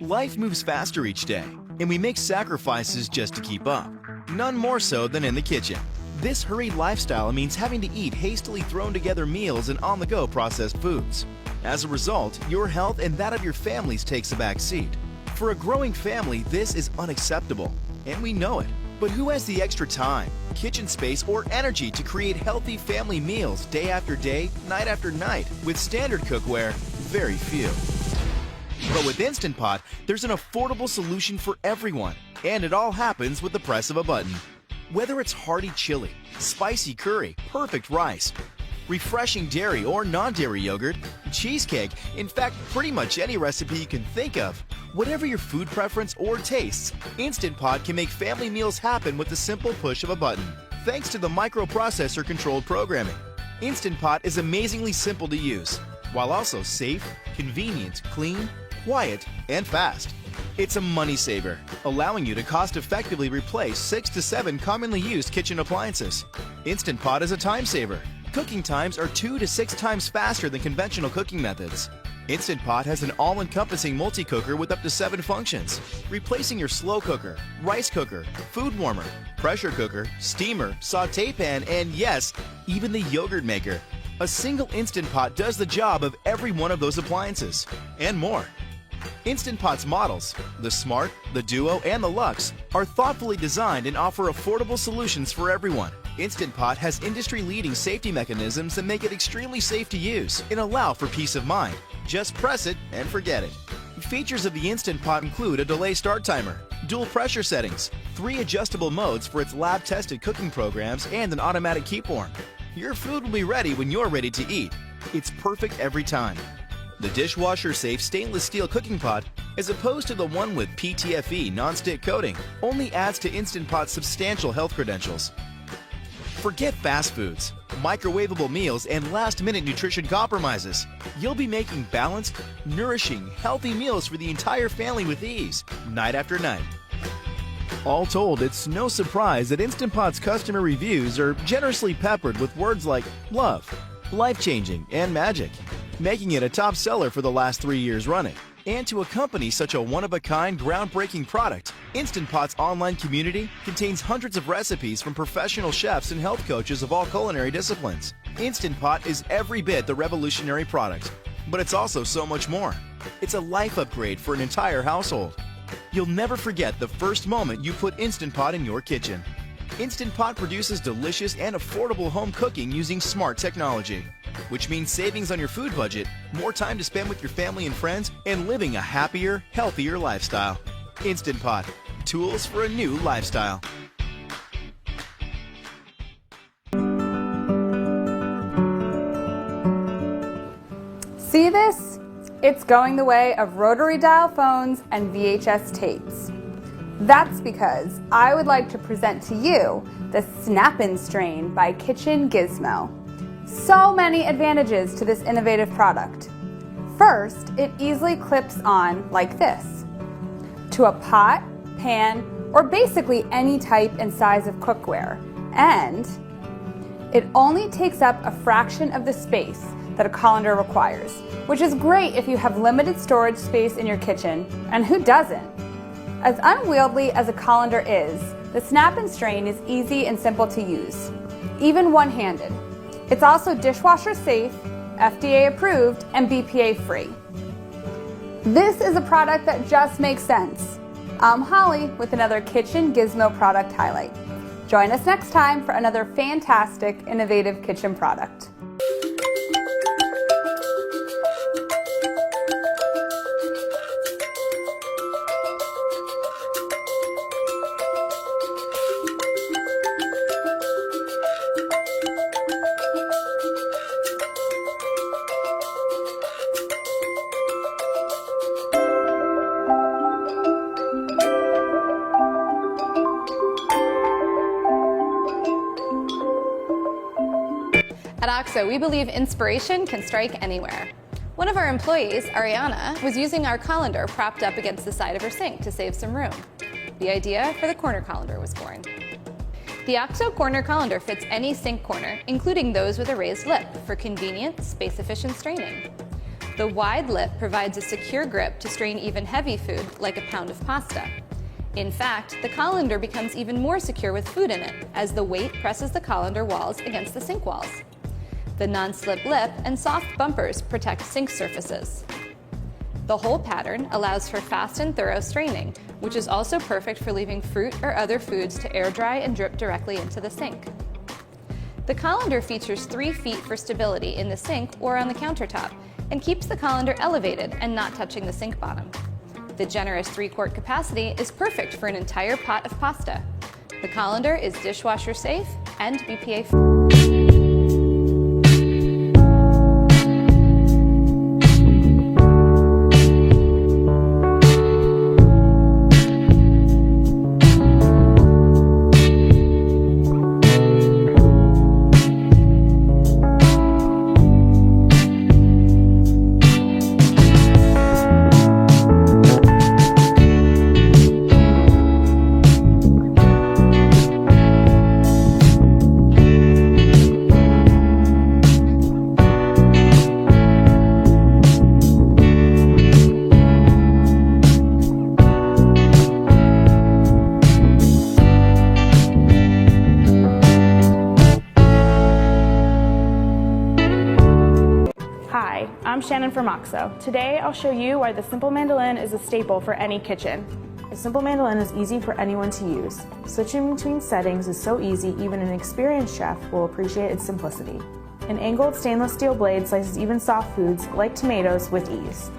Life moves faster each day, and we make sacrifices just to keep up. None more so than in the kitchen. This hurried lifestyle means having to eat hastily thrown together meals and on-the-go processed foods. As a result, your health and that of your families takes a back seat. For a growing family, this is unacceptable, and we know it. But who has the extra time, kitchen space, or energy to create healthy family meals day after day, night after night? With standard cookware, very few. But with Instant Pot, there's an affordable solution for everyone, and it all happens with the press of a button. Whether it's hearty chili, spicy curry, perfect rice, refreshing dairy or non-dairy yogurt, cheesecake, in fact, pretty much any recipe you can think of. Whatever your food preference or tastes, Instant Pot can make family meals happen with the simple push of a button. Thanks to the microprocessor-controlled programming, Instant Pot is amazingly simple to use, while also safe, convenient, clean, quiet, and fast. It's a money saver, allowing you to cost-effectively replace 6 to 7 commonly used kitchen appliances. Instant Pot is a time saver. Cooking times are 2 to 6 times faster than conventional cooking methods. Instant Pot has an all-encompassing multi-cooker with up to 7 functions, replacing your slow cooker, rice cooker, food warmer, pressure cooker, steamer, sauté pan, and yes, even the yogurt maker. A single Instant Pot does the job of every one of those appliances, and more. Instant Pot's models, the Smart, the Duo, and the Luxe, are thoughtfully designed and offer affordable solutions for everyone. Instant Pot has industry-leading safety mechanisms that make it extremely safe to use and allow for peace of mind. Just press it and forget it. Features of the Instant Pot include a delay start timer, dual pressure settings, 3 adjustable modes for its lab-tested cooking programs, and an automatic keep warm. Your food will be ready when you're ready to eat. It's perfect every time. The dishwasher-safe stainless steel cooking pot, as opposed to the one with PTFE non-stick coating, only adds to Instant Pot's substantial health credentials. Forget fast foods, microwavable meals, and last-minute nutrition compromises. You'll be making balanced, nourishing, healthy meals for the entire family with ease, night after night. All told, it's no surprise that Instant Pot's customer reviews are generously peppered with words like love, life-changing, and magic, making it a top seller for the last 3 years running. And to accompany such a one-of-a-kind, groundbreaking product, Instant Pot's online community contains hundreds of recipes from professional chefs and health coaches of all culinary disciplines. Instant Pot is every bit the revolutionary product, but it's also so much more. It's a life upgrade for an entire household. You'll never forget the first moment you put Instant Pot in your kitchen. Instant Pot produces delicious and affordable home cooking using smart technology, which means savings on your food budget, more time to spend with your family and friends, and living a happier, healthier lifestyle. Instant Pot, tools for a new lifestyle. See this? It's going the way of rotary dial phones and VHS tapes. That's because I would like to present to you the Snap-In Strain by Kitchen Gizmo. So many advantages to this innovative product. First, it easily clips on like this to a pot, pan, or basically any type and size of cookware, and it only takes up a fraction of the space that a colander requires, which is great if you have limited storage space in your kitchen, and who doesn't? As unwieldy as a colander is, the snap and strain is easy and simple to use, even one-handed. It's also dishwasher safe, FDA approved, and BPA free. This is a product that just makes sense. I'm Holly with another Kitchen Gizmo product highlight. Join us next time for another fantastic, innovative kitchen product. At OXO, we believe inspiration can strike anywhere. One of our employees, Ariana, was using our colander propped up against the side of her sink to save some room. The idea for the corner colander was born. The OXO corner colander fits any sink corner, including those with a raised lip, for convenient, space-efficient straining. The wide lip provides a secure grip to strain even heavy food, like a pound of pasta. In fact, the colander becomes even more secure with food in it, as the weight presses the colander walls against the sink walls. The non-slip lip and soft bumpers protect sink surfaces. The whole pattern allows for fast and thorough straining, which is also perfect for leaving fruit or other foods to air dry and drip directly into the sink. The colander features 3 feet for stability in the sink or on the countertop, and keeps the colander elevated and not touching the sink bottom. The generous 3-quart capacity is perfect for an entire pot of pasta. The colander is dishwasher safe and BPA free. Hi, I'm Shannon from OXO. Today I'll show you why the simple mandolin is a staple for any kitchen. A simple mandolin is easy for anyone to use. Switching between settings is so easy even an experienced chef will appreciate its simplicity. An angled stainless steel blade slices even soft foods, like tomatoes, with ease.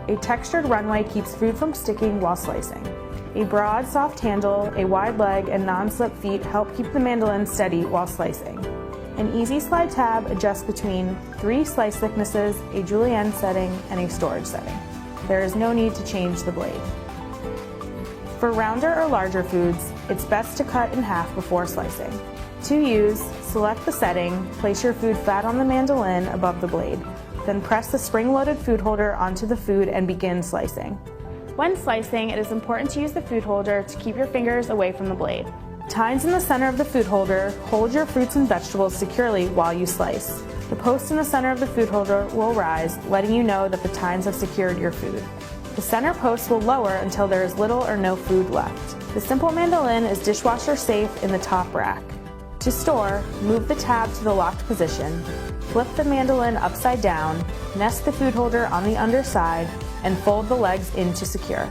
A textured runway keeps food from sticking while slicing. A broad, soft handle, a wide leg, and non-slip feet help keep the mandolin steady while slicing. An easy slide tab adjusts between 3 slice thicknesses, a julienne setting, and a storage setting. There is no need to change the blade. For rounder or larger foods, it's best to cut in half before slicing. To use, select the setting, place your food flat on the mandolin above the blade, then press the spring-loaded food holder onto the food and begin slicing. When slicing, it is important to use the food holder to keep your fingers away from the blade. Tines in the center of the food holder hold your fruits and vegetables securely while you slice. The post in the center of the food holder will rise, letting you know that the tines have secured your food. The center post will lower until there is little or no food left. The simple mandolin is dishwasher safe in the top rack. To store, move the tab to the locked position, flip the mandolin upside down, nest the food holder on the underside, and fold the legs in to secure.